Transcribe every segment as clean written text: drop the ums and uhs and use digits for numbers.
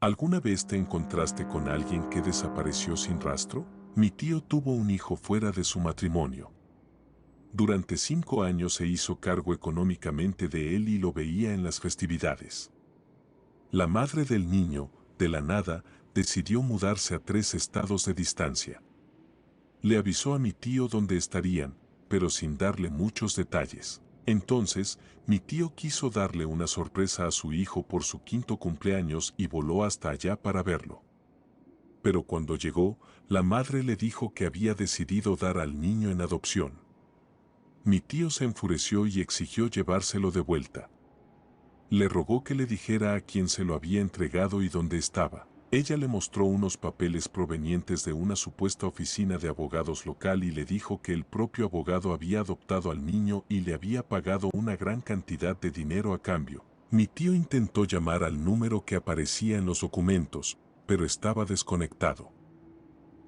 ¿Alguna vez te encontraste con alguien que desapareció sin rastro? Mi tío tuvo un hijo fuera de su matrimonio. Durante 5 años se hizo cargo económicamente de él y lo veía en las festividades. La madre del niño, de la nada, decidió mudarse a 3 estados de distancia. Le avisó a mi tío dónde estarían, pero sin darle muchos detalles. Entonces, mi tío quiso darle una sorpresa a su hijo por su 5º cumpleaños y voló hasta allá para verlo. Pero cuando llegó, la madre le dijo que había decidido dar al niño en adopción. Mi tío se enfureció y exigió llevárselo de vuelta. Le rogó que le dijera a quién se lo había entregado y dónde estaba. Ella le mostró unos papeles provenientes de una supuesta oficina de abogados local y le dijo que el propio abogado había adoptado al niño y le había pagado una gran cantidad de dinero a cambio. Mi tío intentó llamar al número que aparecía en los documentos, pero estaba desconectado.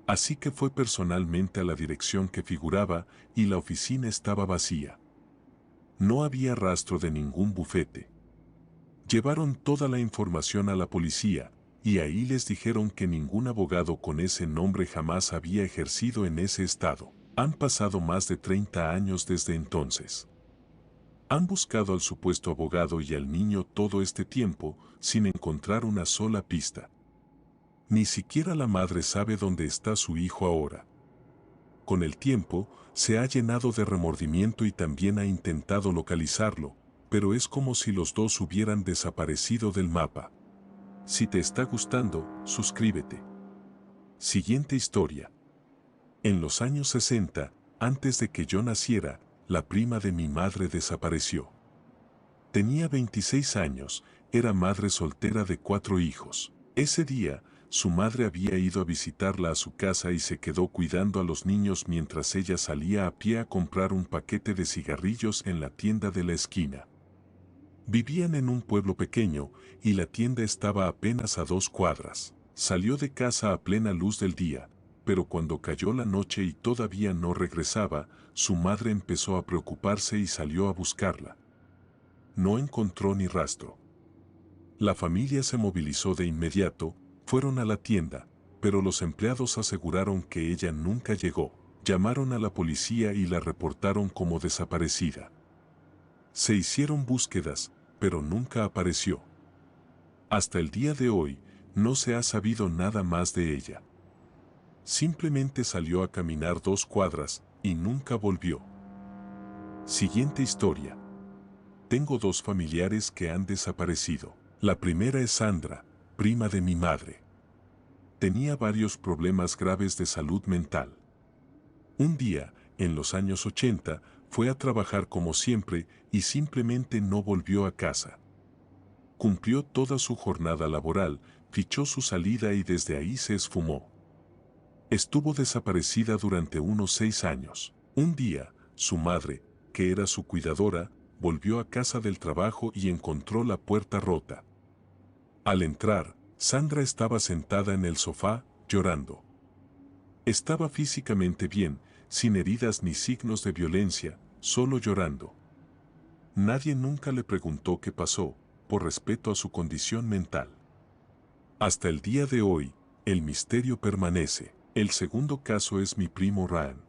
Así que fue personalmente a la dirección que figuraba y la oficina estaba vacía. No había rastro de ningún bufete. Llevaron toda la información a la policía, y ahí les dijeron que ningún abogado con ese nombre jamás había ejercido en ese estado. Han pasado más de 30 años desde entonces. Han buscado al supuesto abogado y al niño todo este tiempo sin encontrar una sola pista. Ni siquiera la madre sabe dónde está su hijo ahora. Con el tiempo, se ha llenado de remordimiento y también ha intentado localizarlo, pero es como si los dos hubieran desaparecido del mapa. Si te está gustando, suscríbete. Siguiente historia. En los años 60, antes de que yo naciera, la prima de mi madre desapareció. Tenía 26 años, era madre soltera de 4 hijos. Ese día, su madre había ido a visitarla a su casa y se quedó cuidando a los niños mientras ella salía a pie a comprar un paquete de cigarrillos en la tienda de la esquina. Vivían en un pueblo pequeño y la tienda estaba apenas a 2 cuadras. Salió de casa a plena luz del día, pero cuando cayó la noche y todavía no regresaba, su madre empezó a preocuparse y salió a buscarla. No encontró ni rastro. La familia se movilizó de inmediato, fueron a la tienda, pero los empleados aseguraron que ella nunca llegó. Llamaron a la policía y la reportaron como desaparecida. Se hicieron búsquedas, pero nunca apareció. Hasta el día de hoy, no se ha sabido nada más de ella. Simplemente salió a caminar 2 cuadras y nunca volvió. Siguiente historia. Tengo 2 familiares que han desaparecido. La primera es Sandra, prima de mi madre. Tenía varios problemas graves de salud mental. Un día, en los años 80, fue a trabajar como siempre y simplemente no volvió a casa. Cumplió toda su jornada laboral, fichó su salida y desde ahí se esfumó. Estuvo desaparecida durante unos 6 años. Un día, su madre, que era su cuidadora, volvió a casa del trabajo y encontró la puerta rota. Al entrar, Sandra estaba sentada en el sofá, llorando. Estaba físicamente bien, sin heridas ni signos de violencia, solo llorando. Nadie nunca le preguntó qué pasó, por respeto a su condición mental. Hasta el día de hoy, el misterio permanece. El segundo caso es mi primo Ryan.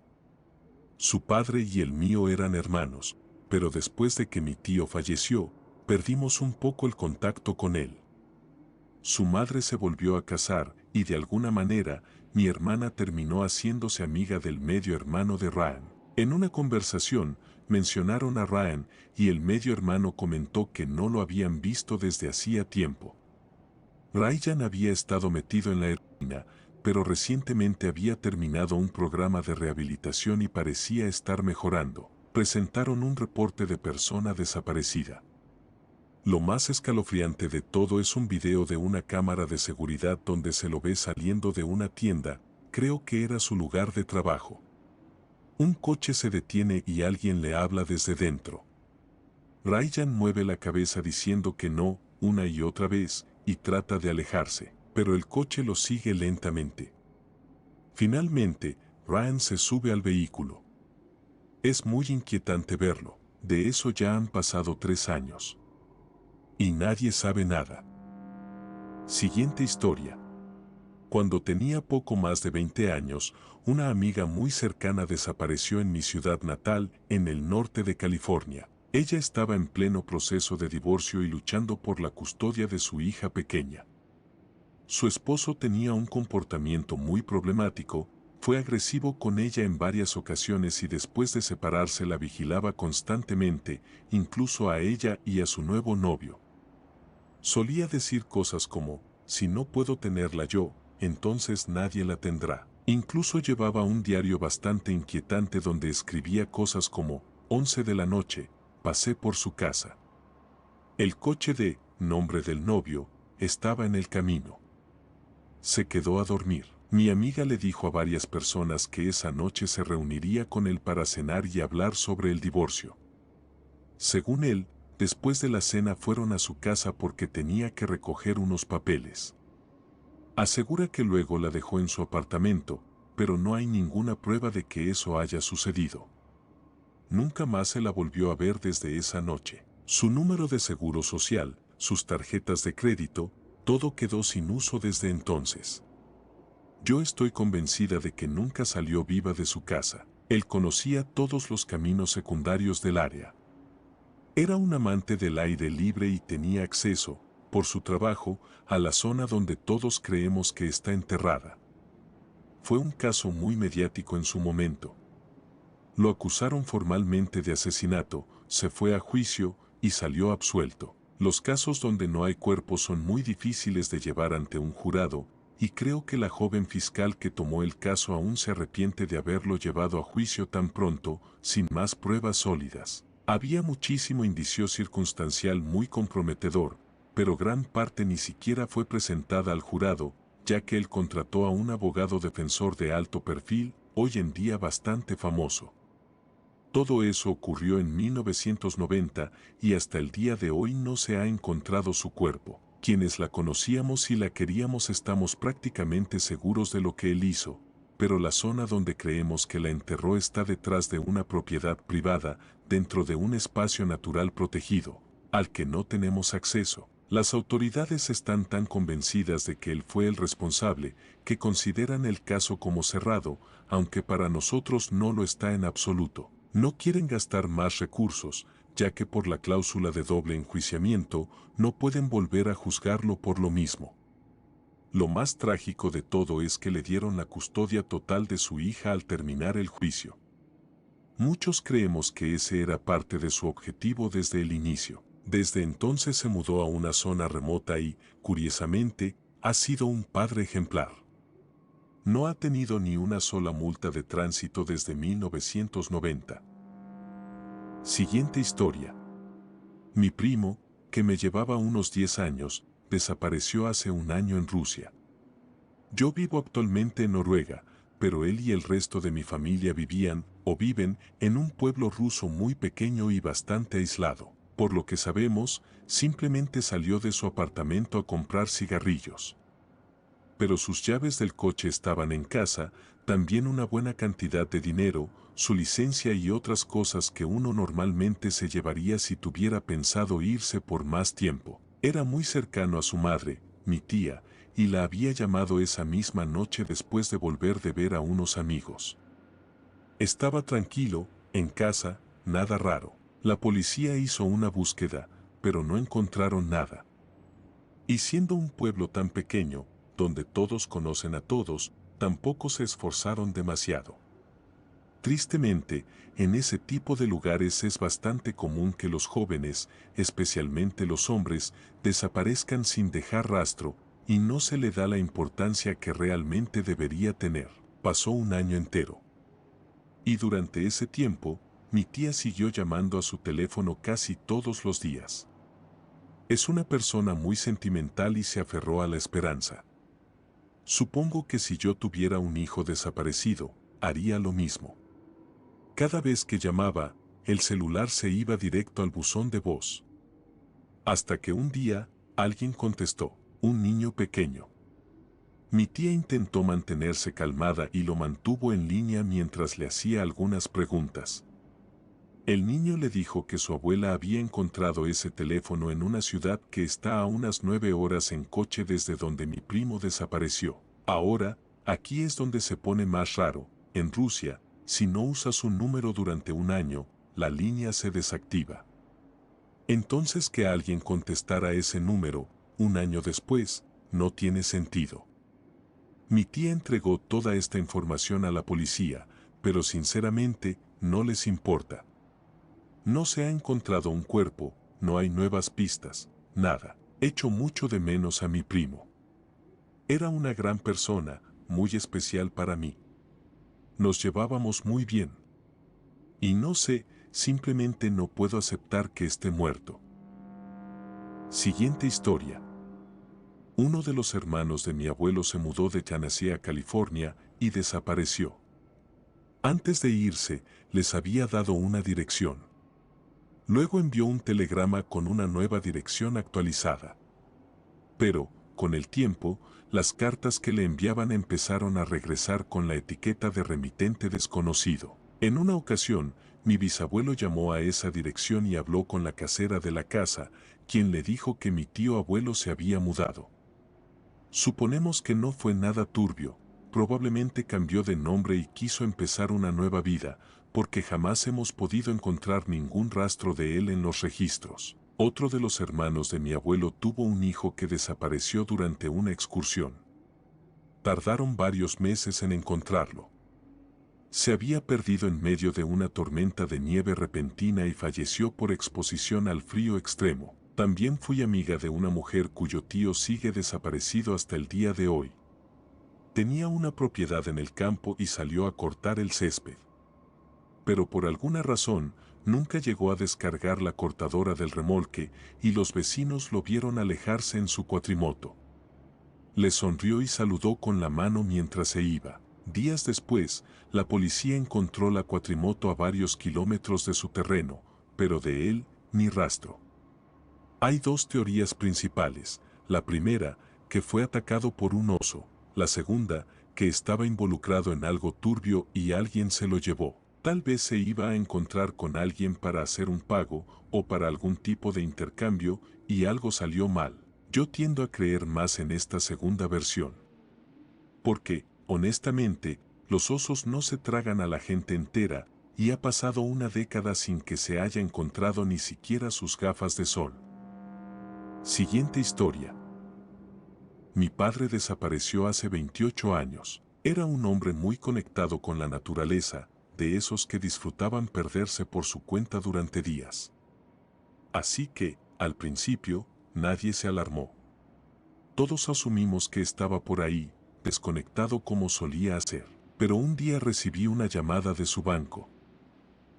Su padre y el mío eran hermanos, pero después de que mi tío falleció, perdimos un poco el contacto con él. Su madre se volvió a casar y de alguna manera mi hermana terminó haciéndose amiga del medio hermano de Ryan. En una conversación mencionaron a Ryan y el medio hermano comentó que no lo habían visto desde hacía tiempo. Ryan había estado metido en la heroína, pero recientemente había terminado un programa de rehabilitación y parecía estar mejorando. Presentaron un reporte de persona desaparecida. Lo más escalofriante de todo es un video de una cámara de seguridad donde se lo ve saliendo de una tienda, creo que era su lugar de trabajo. Un coche se detiene y alguien le habla desde dentro. Ryan mueve la cabeza diciendo que no, una y otra vez, y trata de alejarse, pero el coche lo sigue lentamente. Finalmente, Ryan se sube al vehículo. Es muy inquietante verlo, de eso ya han pasado 3 años. Y nadie sabe nada. Siguiente historia. Cuando tenía poco más de 20 años, una amiga muy cercana desapareció en mi ciudad natal, en el norte de California. Ella estaba en pleno proceso de divorcio y luchando por la custodia de su hija pequeña. Su esposo tenía un comportamiento muy problemático, fue agresivo con ella en varias ocasiones y después de separarse la vigilaba constantemente, incluso a ella y a su nuevo novio. Solía decir cosas como, si no puedo tenerla yo, entonces nadie la tendrá. Incluso llevaba un diario bastante inquietante donde escribía cosas como, 11 de la noche, pasé por su casa. El coche de, nombre del novio, estaba en el camino. Se quedó a dormir. Mi amiga le dijo a varias personas que esa noche se reuniría con él para cenar y hablar sobre el divorcio. Según él, después de la cena fueron a su casa porque tenía que recoger unos papeles. Asegura que luego la dejó en su apartamento, pero no hay ninguna prueba de que eso haya sucedido. Nunca más se la volvió a ver desde esa noche. Su número de seguro social, sus tarjetas de crédito, todo quedó sin uso desde entonces. Yo estoy convencida de que nunca salió viva de su casa. Él conocía todos los caminos secundarios del área. Era un amante del aire libre y tenía acceso, por su trabajo, a la zona donde todos creemos que está enterrada. Fue un caso muy mediático en su momento. Lo acusaron formalmente de asesinato, se fue a juicio y salió absuelto. Los casos donde no hay cuerpos son muy difíciles de llevar ante un jurado, y creo que la joven fiscal que tomó el caso aún se arrepiente de haberlo llevado a juicio tan pronto, sin más pruebas sólidas. Había muchísimo indicio circunstancial muy comprometedor, pero gran parte ni siquiera fue presentada al jurado, ya que él contrató a un abogado defensor de alto perfil, hoy en día bastante famoso. Todo eso ocurrió en 1990 y hasta el día de hoy no se ha encontrado su cuerpo. Quienes la conocíamos y la queríamos estamos prácticamente seguros de lo que él hizo, pero la zona donde creemos que la enterró está detrás de una propiedad privada, dentro de un espacio natural protegido, al que no tenemos acceso. Las autoridades están tan convencidas de que él fue el responsable, que consideran el caso como cerrado, aunque para nosotros no lo está en absoluto. No quieren gastar más recursos, ya que por la cláusula de doble enjuiciamiento no pueden volver a juzgarlo por lo mismo. Lo más trágico de todo es que le dieron la custodia total de su hija al terminar el juicio. Muchos creemos que ese era parte de su objetivo desde el inicio. Desde entonces se mudó a una zona remota y, curiosamente, ha sido un padre ejemplar. No ha tenido ni una sola multa de tránsito desde 1990. Siguiente historia. Mi primo, que me llevaba unos 10 años, desapareció hace un año en Rusia. Yo vivo actualmente en Noruega, pero él y el resto de mi familia vivían, o viven, en un pueblo ruso muy pequeño y bastante aislado. Por lo que sabemos, simplemente salió de su apartamento a comprar cigarrillos. Pero sus llaves del coche estaban en casa, también una buena cantidad de dinero, su licencia y otras cosas que uno normalmente se llevaría si tuviera pensado irse por más tiempo. Era muy cercano a su madre, mi tía, y la había llamado esa misma noche después de volver de ver a unos amigos. Estaba tranquilo, en casa, nada raro. La policía hizo una búsqueda, pero no encontraron nada. Y siendo un pueblo tan pequeño, donde todos conocen a todos, tampoco se esforzaron demasiado. Tristemente, en ese tipo de lugares es bastante común que los jóvenes, especialmente los hombres, desaparezcan sin dejar rastro, y no se le da la importancia que realmente debería tener. Pasó un año entero. Y durante ese tiempo, mi tía siguió llamando a su teléfono casi todos los días. Es una persona muy sentimental y se aferró a la esperanza. Supongo que si yo tuviera un hijo desaparecido, haría lo mismo. Cada vez que llamaba, el celular se iba directo al buzón de voz. Hasta que un día, alguien contestó, un niño pequeño. Mi tía intentó mantenerse calmada y lo mantuvo en línea mientras le hacía algunas preguntas. El niño le dijo que su abuela había encontrado ese teléfono en una ciudad que está a unas 9 horas en coche desde donde mi primo desapareció. Ahora, aquí es donde se pone más raro. En Rusia, si no usas un número durante un año, la línea se desactiva. Entonces que alguien contestara ese número, un año después, no tiene sentido. Mi tía entregó toda esta información a la policía, pero sinceramente, no les importa. No se ha encontrado un cuerpo, no hay nuevas pistas, nada. Echo mucho de menos a mi primo. Era una gran persona, muy especial para mí. Nos llevábamos muy bien. Y no sé, simplemente no puedo aceptar que esté muerto. Siguiente historia. Uno de los hermanos de mi abuelo se mudó de Tennessee a California y desapareció. Antes de irse, les había dado una dirección. Luego envió un telegrama con una nueva dirección actualizada. Pero, con el tiempo, las cartas que le enviaban empezaron a regresar con la etiqueta de remitente desconocido. En una ocasión, mi bisabuelo llamó a esa dirección y habló con la casera de la casa, quien le dijo que mi tío abuelo se había mudado. Suponemos que no fue nada turbio, probablemente cambió de nombre y quiso empezar una nueva vida, porque jamás hemos podido encontrar ningún rastro de él en los registros. Otro de los hermanos de mi abuelo tuvo un hijo que desapareció durante una excursión. Tardaron varios meses en encontrarlo. Se había perdido en medio de una tormenta de nieve repentina y falleció por exposición al frío extremo. También fui amiga de una mujer cuyo tío sigue desaparecido hasta el día de hoy. Tenía una propiedad en el campo y salió a cortar el césped. Pero por alguna razón, nunca llegó a descargar la cortadora del remolque y los vecinos lo vieron alejarse en su cuatrimoto. Le sonrió y saludó con la mano mientras se iba. Días después, la policía encontró la cuatrimoto a varios kilómetros de su terreno, pero de él, ni rastro. Hay dos teorías principales. La primera, que fue atacado por un oso. La segunda, que estaba involucrado en algo turbio y alguien se lo llevó. Tal vez se iba a encontrar con alguien para hacer un pago o para algún tipo de intercambio y algo salió mal. Yo tiendo a creer más en esta segunda versión. Porque, honestamente, los osos no se tragan a la gente entera y ha pasado una década sin que se haya encontrado ni siquiera sus gafas de sol. Siguiente historia. Mi padre desapareció hace 28 años. Era un hombre muy conectado con la naturaleza, de esos que disfrutaban perderse por su cuenta durante días. Así que, al principio, nadie se alarmó. Todos asumimos que estaba por ahí, desconectado como solía hacer. Pero un día recibí una llamada de su banco.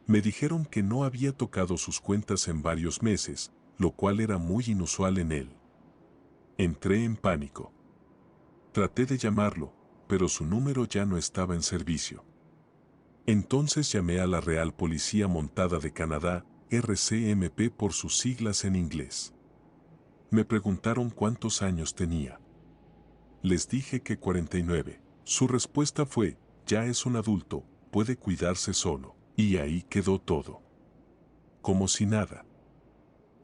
Me dijeron que no había tocado sus cuentas en varios meses, lo cual era muy inusual en él. Entré en pánico. Traté de llamarlo, pero su número ya no estaba en servicio. Entonces llamé a la Real Policía Montada de Canadá, RCMP por sus siglas en inglés. Me preguntaron cuántos años tenía. Les dije que 49. Su respuesta fue, ya es un adulto, puede cuidarse solo. Y ahí quedó todo. Como si nada.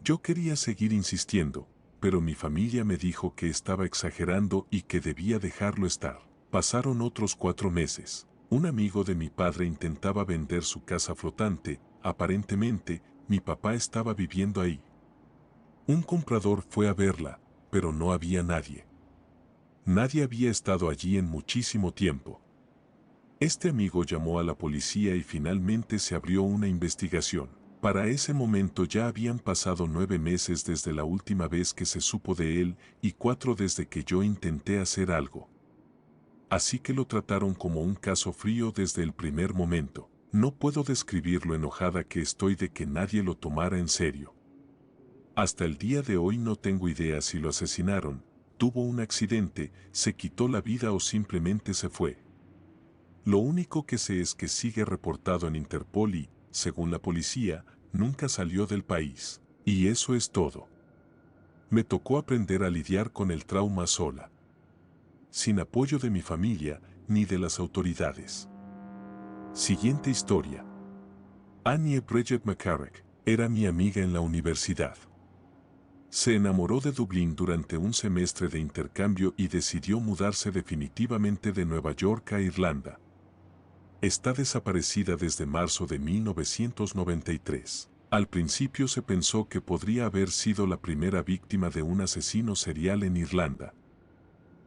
Yo quería seguir insistiendo, pero mi familia me dijo que estaba exagerando y que debía dejarlo estar. Pasaron otros 4 meses. Un amigo de mi padre intentaba vender su casa flotante, aparentemente, mi papá estaba viviendo ahí. Un comprador fue a verla, pero no había nadie. Nadie había estado allí en muchísimo tiempo. Este amigo llamó a la policía y finalmente se abrió una investigación. Para ese momento ya habían pasado 9 meses desde la última vez que se supo de él y 4 desde que yo intenté hacer algo. Así que lo trataron como un caso frío desde el primer momento. No puedo describir lo enojada que estoy de que nadie lo tomara en serio. Hasta el día de hoy no tengo idea si lo asesinaron, tuvo un accidente, se quitó la vida o simplemente se fue. Lo único que sé es que sigue reportado en Interpol y, según la policía, nunca salió del país. Y eso es todo. Me tocó aprender a lidiar con el trauma sola. Sin apoyo de mi familia ni de las autoridades. Siguiente historia. Annie Bridget McCarrick era mi amiga en la universidad. Se enamoró de Dublín durante un semestre de intercambio y decidió mudarse definitivamente de Nueva York a Irlanda. Está desaparecida desde marzo de 1993. Al principio se pensó que podría haber sido la primera víctima de un asesino serial en Irlanda.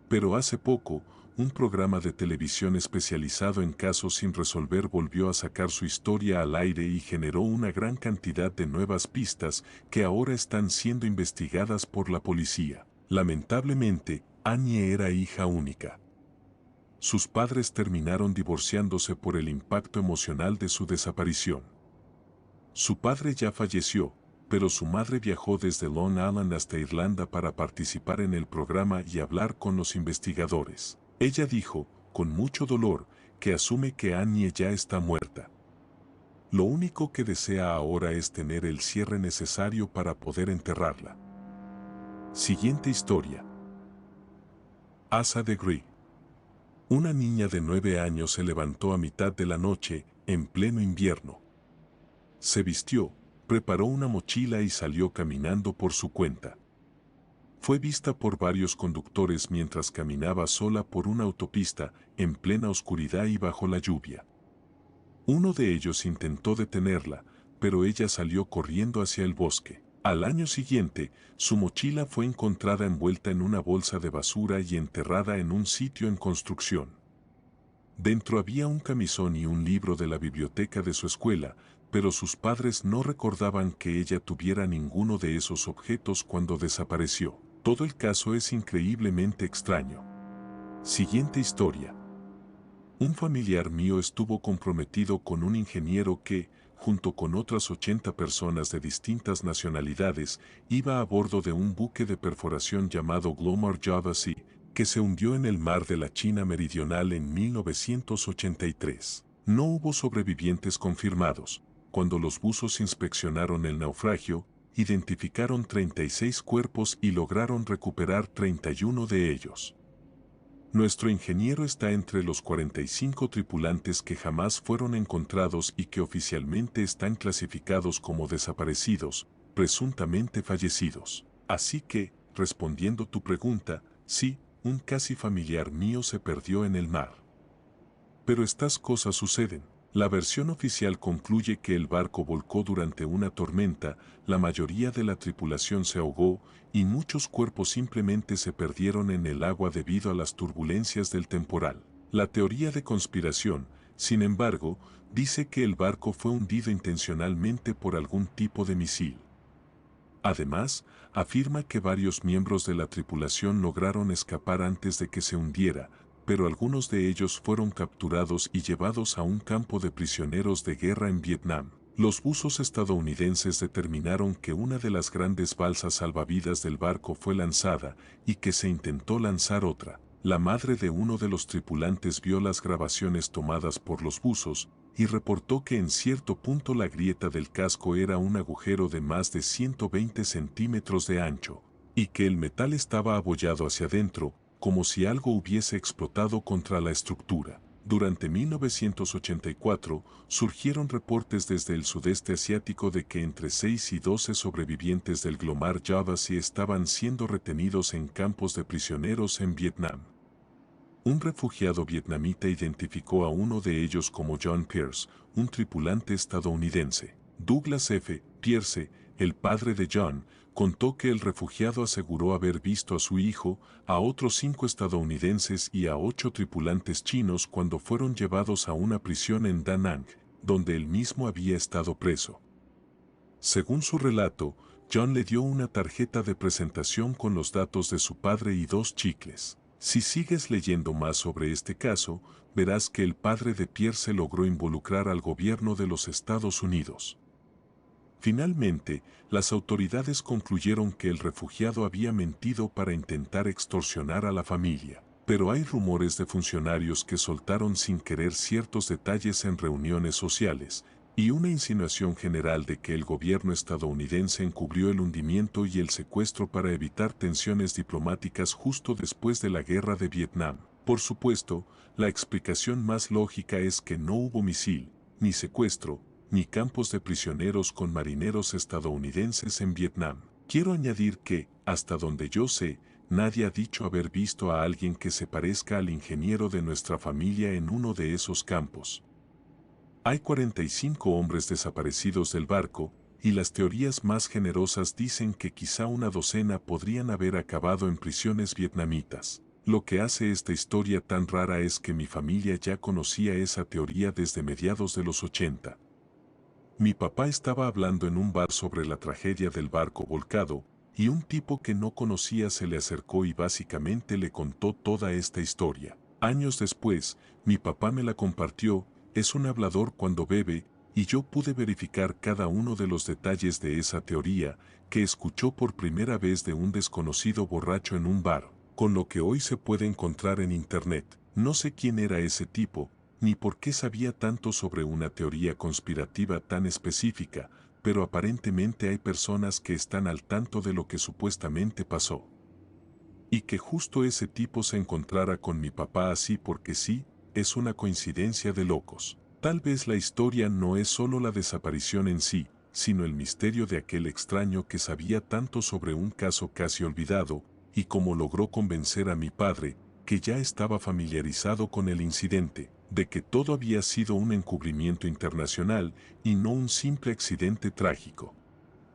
Pero hace poco, un programa de televisión especializado en casos sin resolver volvió a sacar su historia al aire y generó una gran cantidad de nuevas pistas que ahora están siendo investigadas por la policía. Lamentablemente, Annie era hija única. Sus padres terminaron divorciándose por el impacto emocional de su desaparición. Su padre ya falleció, pero su madre viajó desde Long Island hasta Irlanda para participar en el programa y hablar con los investigadores. Ella dijo, con mucho dolor, que asume que Annie ya está muerta. Lo único que desea ahora es tener el cierre necesario para poder enterrarla. Siguiente historia. Asa de Grey. Una niña de 9 años se levantó a mitad de la noche, en pleno invierno. Se vistió, preparó una mochila y salió caminando por su cuenta. Fue vista por varios conductores mientras caminaba sola por una autopista, en plena oscuridad y bajo la lluvia. Uno de ellos intentó detenerla, pero ella salió corriendo hacia el bosque. Al año siguiente, su mochila fue encontrada envuelta en una bolsa de basura y enterrada en un sitio en construcción. Dentro había un camisón y un libro de la biblioteca de su escuela, pero sus padres no recordaban que ella tuviera ninguno de esos objetos cuando desapareció. Todo el caso es increíblemente extraño. Siguiente historia. Un familiar mío estuvo comprometido con un ingeniero que, junto con otras 80 personas de distintas nacionalidades, iba a bordo de un buque de perforación llamado Glomar Java Sea, que se hundió en el mar de la China Meridional en 1983. No hubo sobrevivientes confirmados. Cuando los buzos inspeccionaron el naufragio, identificaron 36 cuerpos y lograron recuperar 31 de ellos. Nuestro ingeniero está entre los 45 tripulantes que jamás fueron encontrados y que oficialmente están clasificados como desaparecidos, presuntamente fallecidos. Así que, respondiendo tu pregunta, sí, un casi familiar mío se perdió en el mar. Pero estas cosas suceden. La versión oficial concluye que el barco volcó durante una tormenta, la mayoría de la tripulación se ahogó y muchos cuerpos simplemente se perdieron en el agua debido a las turbulencias del temporal. La teoría de conspiración, sin embargo, dice que el barco fue hundido intencionalmente por algún tipo de misil. Además, afirma que varios miembros de la tripulación lograron escapar antes de que se hundiera, pero algunos de ellos fueron capturados y llevados a un campo de prisioneros de guerra en Vietnam. Los buzos estadounidenses determinaron que una de las grandes balsas salvavidas del barco fue lanzada y que se intentó lanzar otra. La madre de uno de los tripulantes vio las grabaciones tomadas por los buzos y reportó que en cierto punto la grieta del casco era un agujero de más de 120 centímetros de ancho, y que el metal estaba abollado hacia adentro, como si algo hubiese explotado contra la estructura. Durante 1984, surgieron reportes desde el sudeste asiático de que entre 6 y 12 sobrevivientes del Glomar Java Sea estaban siendo retenidos en campos de prisioneros en Vietnam. Un refugiado vietnamita identificó a uno de ellos como John Pierce, un tripulante estadounidense. Douglas F. Pierce, el padre de John, contó que el refugiado aseguró haber visto a su hijo, a otros 5 estadounidenses y a 8 tripulantes chinos cuando fueron llevados a una prisión en Da Nang, donde él mismo había estado preso. Según su relato, John le dio una tarjeta de presentación con los datos de su padre y 2 chicles. Si sigues leyendo más sobre este caso, verás que el padre de Pierce logró involucrar al gobierno de los Estados Unidos. Finalmente, las autoridades concluyeron que el refugiado había mentido para intentar extorsionar a la familia, pero hay rumores de funcionarios que soltaron sin querer ciertos detalles en reuniones sociales, y una insinuación general de que el gobierno estadounidense encubrió el hundimiento y el secuestro para evitar tensiones diplomáticas justo después de la guerra de Vietnam. Por supuesto, la explicación más lógica es que no hubo misil, ni secuestro, ni campos de prisioneros con marineros estadounidenses en Vietnam. Quiero añadir que, hasta donde yo sé, nadie ha dicho haber visto a alguien que se parezca al ingeniero de nuestra familia en uno de esos campos. Hay 45 hombres desaparecidos del barco, y las teorías más generosas dicen que quizá una docena podrían haber acabado en prisiones vietnamitas. Lo que hace esta historia tan rara es que mi familia ya conocía esa teoría desde mediados de los 80. Mi papá estaba hablando en un bar sobre la tragedia del barco volcado, y un tipo que no conocía se le acercó y básicamente le contó toda esta historia. Años después, mi papá me la compartió. Es un hablador cuando bebe, y yo pude verificar cada uno de los detalles de esa teoría que escuchó por primera vez de un desconocido borracho en un bar, con lo que hoy se puede encontrar en internet. No sé quién era ese tipo, ni por qué sabía tanto sobre una teoría conspirativa tan específica, pero aparentemente hay personas que están al tanto de lo que supuestamente pasó. Y que justo ese tipo se encontrara con mi papá así porque sí, es una coincidencia de locos. Tal vez la historia no es solo la desaparición en sí, sino el misterio de aquel extraño que sabía tanto sobre un caso casi olvidado, y cómo logró convencer a mi padre, que ya estaba familiarizado con el incidente, de que todo había sido un encubrimiento internacional y no un simple accidente trágico.